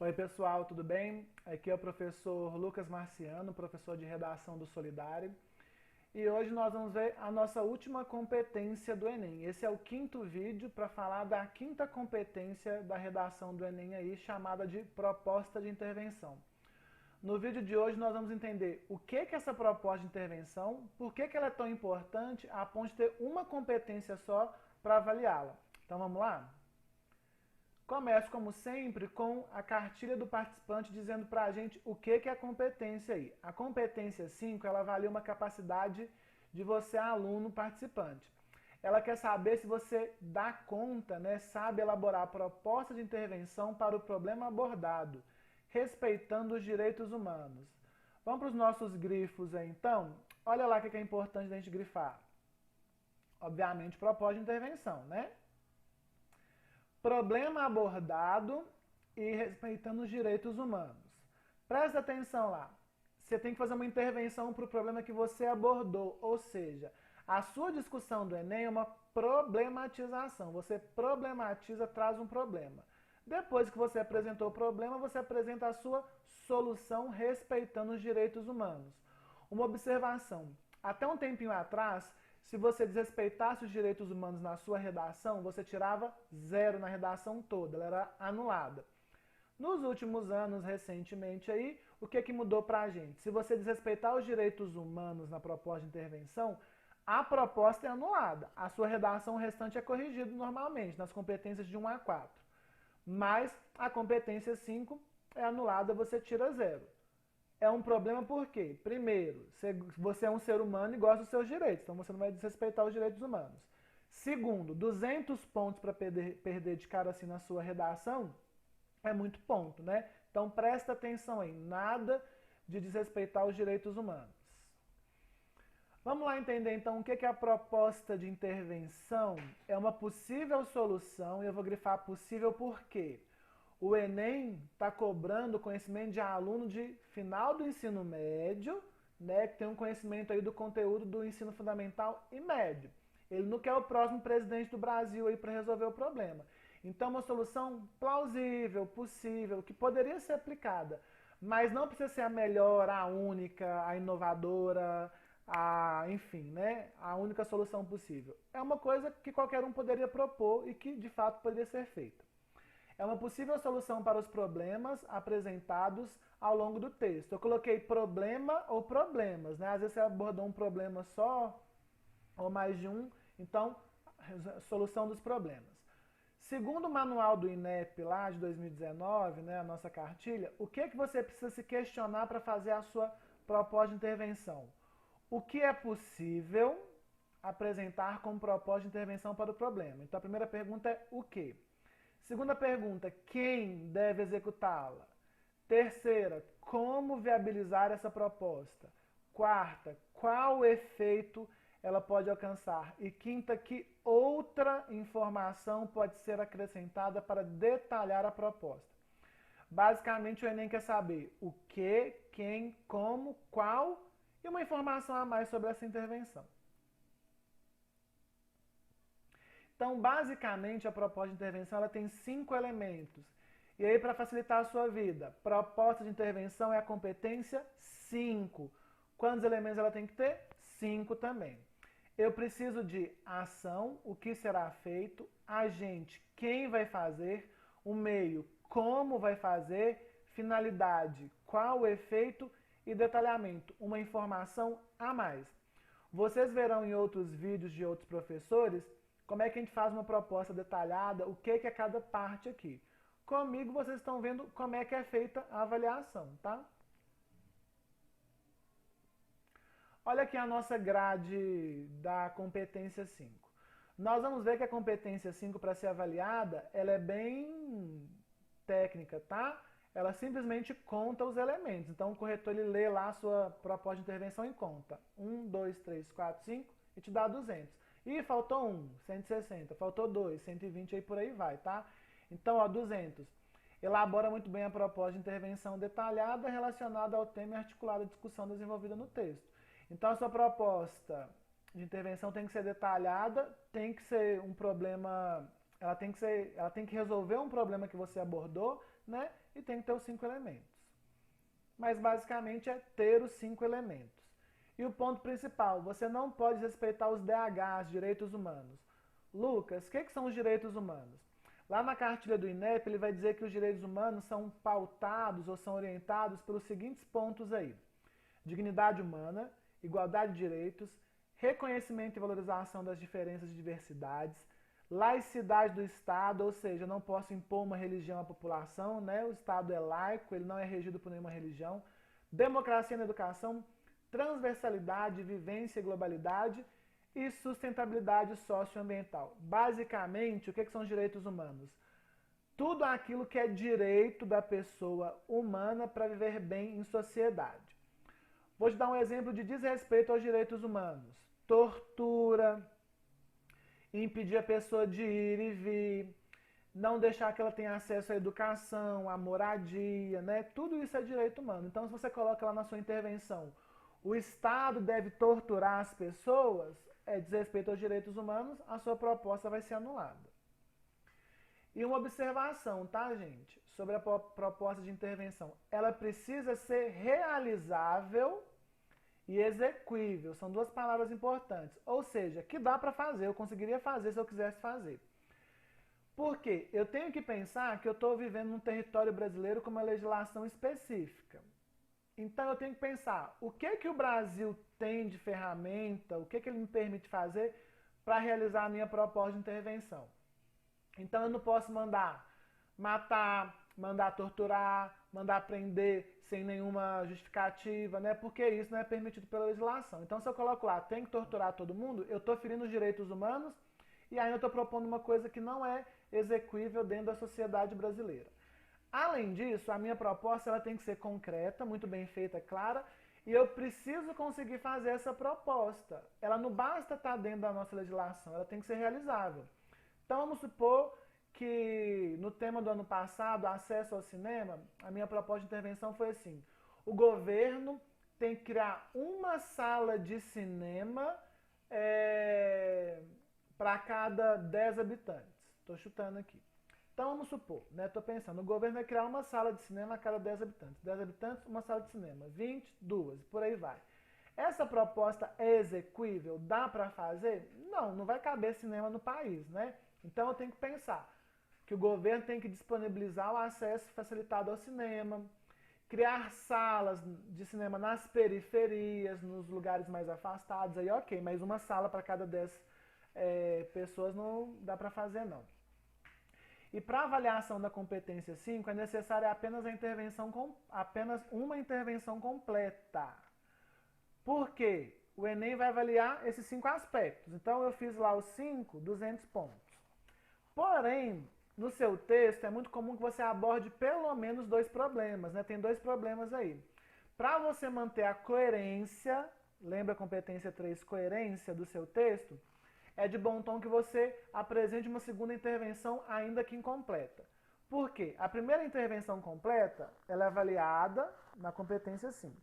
Oi pessoal, tudo bem? Aqui é o professor Lucas Marciano, professor de redação do Solidário. E hoje nós vamos ver a nossa última competência do Enem. Esse é o quinto vídeo para falar da quinta competência da redação do Enem aí, chamada de proposta de intervenção. No vídeo de hoje nós vamos entender o que é essa proposta de intervenção, por que ela é tão importante a ponto de ter uma competência só para avaliá-la. Então vamos lá? Começo, como sempre, com a cartilha do participante dizendo para a gente o que é a competência aí. A competência 5, ela avalia uma capacidade de você, aluno participante. Ela quer saber se você dá conta, né, sabe elaborar a proposta de intervenção para o problema abordado, respeitando os direitos humanos. Vamos para os nossos grifos aí, então? Olha lá o que é importante a gente grifar. Obviamente, proposta de intervenção, né? Problema abordado e respeitando os direitos humanos. Presta atenção lá. Você tem que fazer uma intervenção para o problema que você abordou, ou seja, a sua discussão do Enem é uma problematização. Você problematiza, traz um problema. Depois que você apresentou o problema, você apresenta a sua solução respeitando os direitos humanos. Uma observação. Até um tempinho atrás, se você desrespeitasse os direitos humanos na sua redação, você tirava 0 na redação toda, ela era anulada. Nos últimos anos, recentemente aí, o que mudou pra gente? Se você desrespeitar os direitos humanos na proposta de intervenção, a proposta é anulada. A sua redação restante é corrigida normalmente, nas competências de 1 a 4. Mas a competência 5 é anulada, você tira 0. É um problema por quê? Primeiro, você é um ser humano e gosta dos seus direitos, então você não vai desrespeitar os direitos humanos. Segundo, 200 pontos para perder de cara assim na sua redação é muito ponto, né? Então presta atenção aí, nada de desrespeitar os direitos humanos. Vamos lá entender então o que é a proposta de intervenção. É uma possível solução, e eu vou grifar possível por quê? O Enem está cobrando conhecimento de aluno de final do ensino médio, né, que tem um conhecimento aí do conteúdo do ensino fundamental e médio. Ele não quer o próximo presidente do Brasil aí para resolver o problema. Então, uma solução plausível, possível, que poderia ser aplicada, mas não precisa ser a melhor, a única, a inovadora, enfim, né, a única solução possível. É uma coisa que qualquer um poderia propor e que, de fato, poderia ser feita. É uma possível solução para os problemas apresentados ao longo do texto. Eu coloquei problema ou problemas, né? Às vezes você abordou um problema só ou mais de um, então, solução dos problemas. Segundo o manual do INEP lá de 2019, né, a nossa cartilha, o que você precisa se questionar para fazer a sua proposta de intervenção? O que é possível apresentar como proposta de intervenção para o problema? Então a primeira pergunta é o que? Segunda pergunta, quem deve executá-la? Terceira, como viabilizar essa proposta? Quarta, qual efeito ela pode alcançar? E quinta, que outra informação pode ser acrescentada para detalhar a proposta? Basicamente, o Enem quer saber o que, quem, como, qual e uma informação a mais sobre essa intervenção. Então, basicamente, a proposta de intervenção ela tem 5 elementos. E aí, para facilitar a sua vida, proposta de intervenção é a competência 5. Quantos elementos ela tem que ter? 5 também. Eu preciso de ação, o que será feito, agente, quem vai fazer, o meio, como vai fazer, finalidade, qual o efeito e detalhamento, uma informação a mais. Vocês verão em outros vídeos de outros professores como é que a gente faz uma proposta detalhada, o que é cada parte aqui. Comigo vocês estão vendo como é que é feita a avaliação, tá? Olha aqui a nossa grade da competência 5. Nós vamos ver que a competência 5 para ser avaliada, ela é bem técnica, tá? Ela simplesmente conta os elementos. Então o corretor ele lê lá a sua proposta de intervenção e conta. 1, 2, 3, 4, 5 e te dá 200. Ih, faltou 1, 160. Faltou 2, 120 aí por aí vai, tá? Então, ó, 200. Elabora muito bem a proposta de intervenção detalhada relacionada ao tema e articulada à discussão desenvolvida no texto. Então, a sua proposta de intervenção tem que ser detalhada, tem que ser um problema ela tem que resolver um problema que você abordou, né? E tem que ter os 5 elementos. Mas basicamente é ter os 5 elementos. E o ponto principal, você não pode respeitar os DHs, direitos humanos. Lucas, o que são os direitos humanos? Lá na cartilha do INEP, ele vai dizer que os direitos humanos são pautados ou são orientados pelos seguintes pontos aí: dignidade humana, igualdade de direitos, reconhecimento e valorização das diferenças e diversidades, laicidade do Estado, ou seja, eu não posso impor uma religião à população, né? O Estado é laico, ele não é regido por nenhuma religião, democracia na educação, transversalidade, vivência e globalidade e sustentabilidade socioambiental. Basicamente, o que são os direitos humanos? Tudo aquilo que é direito da pessoa humana para viver bem em sociedade. Vou te dar um exemplo de desrespeito aos direitos humanos. Tortura, impedir a pessoa de ir e vir, não deixar que ela tenha acesso à educação, à moradia, né? Tudo isso é direito humano. Então, se você coloca lá na sua intervenção, o Estado deve torturar as pessoas, é desrespeito aos direitos humanos, a sua proposta vai ser anulada. E uma observação, tá, gente? Sobre a proposta de intervenção. Ela precisa ser realizável e execuível. São duas palavras importantes. Ou seja, que dá para fazer, eu conseguiria fazer se eu quisesse fazer. Por quê? Eu tenho que pensar que eu estou vivendo num território brasileiro com uma legislação específica. Então eu tenho que pensar, o que o Brasil tem de ferramenta, o que ele me permite fazer para realizar a minha proposta de intervenção. Então eu não posso mandar matar, mandar torturar, mandar prender sem nenhuma justificativa, né? Porque isso não é permitido pela legislação. Então se eu coloco lá, tem que torturar todo mundo, eu estou ferindo os direitos humanos e aí eu estou propondo uma coisa que não é execuível dentro da sociedade brasileira. Além disso, a minha proposta ela tem que ser concreta, muito bem feita, clara, e eu preciso conseguir fazer essa proposta. Ela não basta estar dentro da nossa legislação, ela tem que ser realizável. Então vamos supor que no tema do ano passado, acesso ao cinema, a minha proposta de intervenção foi assim: o governo tem que criar uma sala de cinema para cada 10 habitantes. Estou chutando aqui. Então vamos supor, né? Estou pensando, o governo vai criar uma sala de cinema a cada 10 habitantes. 10 habitantes, uma sala de cinema. 20, 2, por aí vai. Essa proposta é execuível? Dá para fazer? Não, não vai caber cinema no país, né? Então eu tenho que pensar que o governo tem que disponibilizar o acesso facilitado ao cinema, criar salas de cinema nas periferias, nos lugares mais afastados, aí ok, mas uma sala para cada 10 pessoas não dá para fazer não. E para avaliação da competência 5 é necessária apenas apenas uma intervenção completa. Por quê? O Enem vai avaliar esses 5 aspectos. Então eu fiz lá os 5, 200 pontos. Porém, no seu texto é muito comum que você aborde pelo menos 2 problemas, né? Tem 2 problemas aí. Para você manter a coerência, lembra a competência 3, coerência do seu texto, é de bom tom que você apresente uma segunda intervenção ainda que incompleta. Por quê? A primeira intervenção completa, ela é avaliada na competência 5.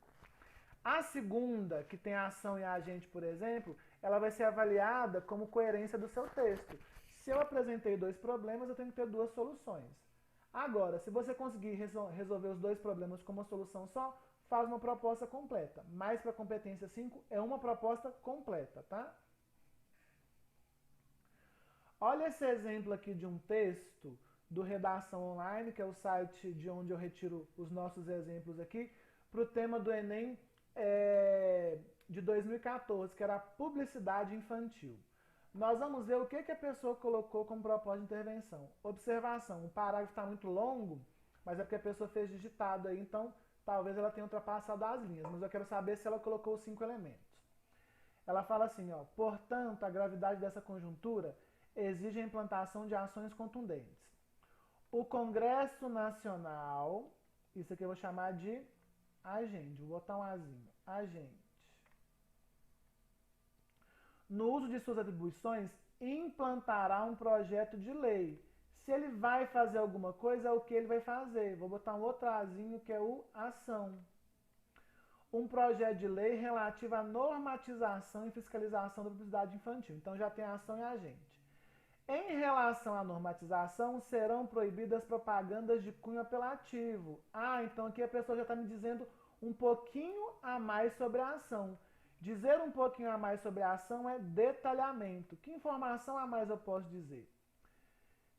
A segunda, que tem a ação e a agente, por exemplo, ela vai ser avaliada como coerência do seu texto. Se eu apresentei 2 problemas, eu tenho que ter 2 soluções. Agora, se você conseguir resolver os 2 problemas com uma solução só, faz uma proposta completa. Mas para a competência 5 é uma proposta completa, tá? Olha esse exemplo aqui de um texto do Redação Online, que é o site de onde eu retiro os nossos exemplos aqui, para o tema do Enem de 2014, que era publicidade infantil. Nós vamos ver o que a pessoa colocou como proposta de intervenção. Observação, o parágrafo está muito longo, mas é porque a pessoa fez digitado aí, então talvez ela tenha ultrapassado as linhas, mas eu quero saber se ela colocou os 5 elementos. Ela fala assim, ó, portanto, a gravidade dessa conjuntura exige a implantação de ações contundentes. O Congresso Nacional, isso aqui eu vou chamar de agente, vou botar um azinho, agente. No uso de suas atribuições, implantará um projeto de lei. Se ele vai fazer alguma coisa, é o que ele vai fazer. Vou botar um outro azinho que é o ação. Um projeto de lei relativo à normatização e fiscalização da publicidade infantil. Então já tem ação e agente. Em relação à normatização, serão proibidas propagandas de cunho apelativo. Ah, então aqui a pessoa já está me dizendo um pouquinho a mais sobre a ação. Dizer um pouquinho a mais sobre a ação é detalhamento. Que informação a mais eu posso dizer?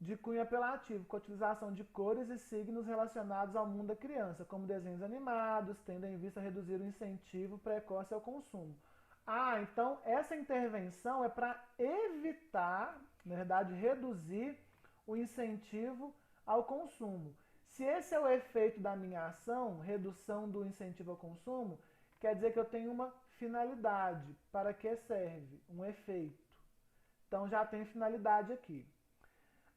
De cunho apelativo, com a utilização de cores e signos relacionados ao mundo da criança, como desenhos animados, tendo em vista reduzir o incentivo precoce ao consumo. Ah, então essa intervenção é para evitar, na verdade, reduzir o incentivo ao consumo. Se esse é o efeito da minha ação, redução do incentivo ao consumo, quer dizer que eu tenho uma finalidade. Para que serve? Um efeito. Então já tem finalidade aqui.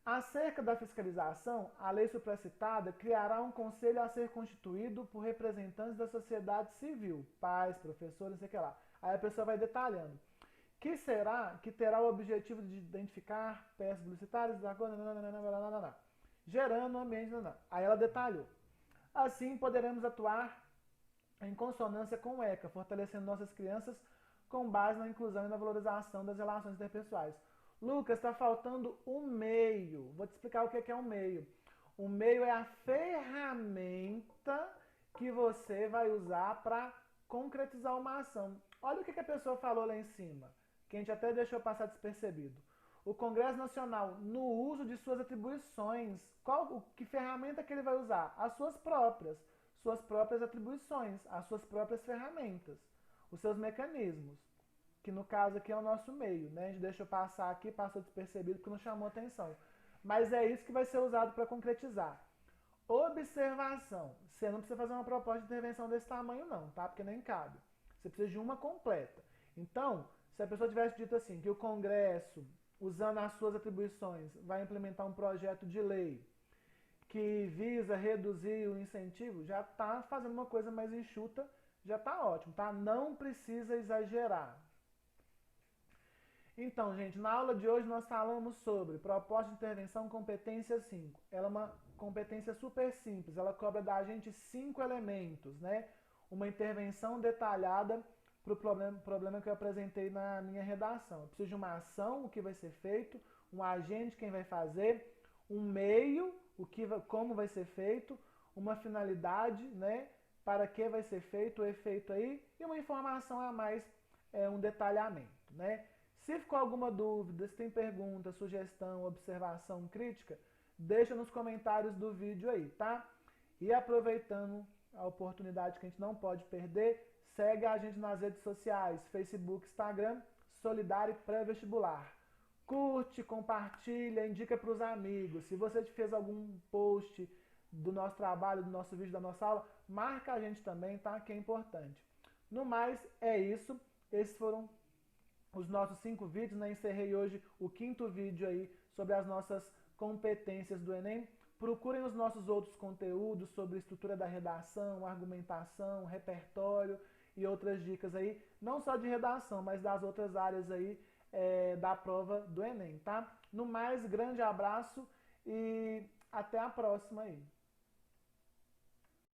Acerca da fiscalização, a lei supracitada criará um conselho a ser constituído por representantes da sociedade civil, pais, professores, não sei o que lá. Aí a pessoa vai detalhando. Que será que terá o objetivo de identificar peças publicitárias, gerando um ambiente. Aí ela detalhou. Assim poderemos atuar em consonância com o ECA, fortalecendo nossas crianças com base na inclusão e na valorização das relações interpessoais. Lucas, está faltando o meio. Vou te explicar o que é o meio. O meio é a ferramenta que você vai usar para concretizar uma ação. Olha o que a pessoa falou lá em cima, que a gente até deixou passar despercebido. O Congresso Nacional, no uso de suas atribuições, que ferramenta que ele vai usar? As suas próprias atribuições, as suas próprias ferramentas, os seus mecanismos, que no caso aqui é o nosso meio, né? A gente deixou passar aqui, passou despercebido porque não chamou atenção. Mas é isso que vai ser usado para concretizar. Observação. Você não precisa fazer uma proposta de intervenção desse tamanho não, tá? Porque nem cabe. Você precisa de uma completa. Então, se a pessoa tivesse dito assim, que o Congresso, usando as suas atribuições, vai implementar um projeto de lei que visa reduzir o incentivo, já está fazendo uma coisa mais enxuta, já está ótimo, tá? Não precisa exagerar. Então, gente, na aula de hoje nós falamos sobre proposta de intervenção competência 5. Ela é uma competência super simples, ela cobra da gente 5 elementos, né? Uma intervenção detalhada para o problema que eu apresentei na minha redação. Eu preciso de uma ação, o que vai ser feito, um agente, quem vai fazer, um meio, como vai ser feito, uma finalidade, né? Para que vai ser feito, o efeito aí, e uma informação a mais, um detalhamento, né? Se ficou alguma dúvida, se tem pergunta, sugestão, observação, crítica, deixa nos comentários do vídeo aí, tá? E aproveitando a oportunidade que a gente não pode perder, segue a gente nas redes sociais, Facebook, Instagram, Solidário Pré-Vestibular. Curte, compartilha, indica para os amigos. Se você fez algum post do nosso trabalho, do nosso vídeo, da nossa aula, marca a gente também, tá? Que é importante. No mais, é isso. Esses foram os nossos 5 vídeos, né? Encerrei hoje o 5º vídeo aí sobre as nossas competências do Enem. Procurem os nossos outros conteúdos sobre estrutura da redação, argumentação, repertório e outras dicas aí, não só de redação, mas das outras áreas aí da prova do Enem, tá? No mais, grande abraço e até a próxima aí.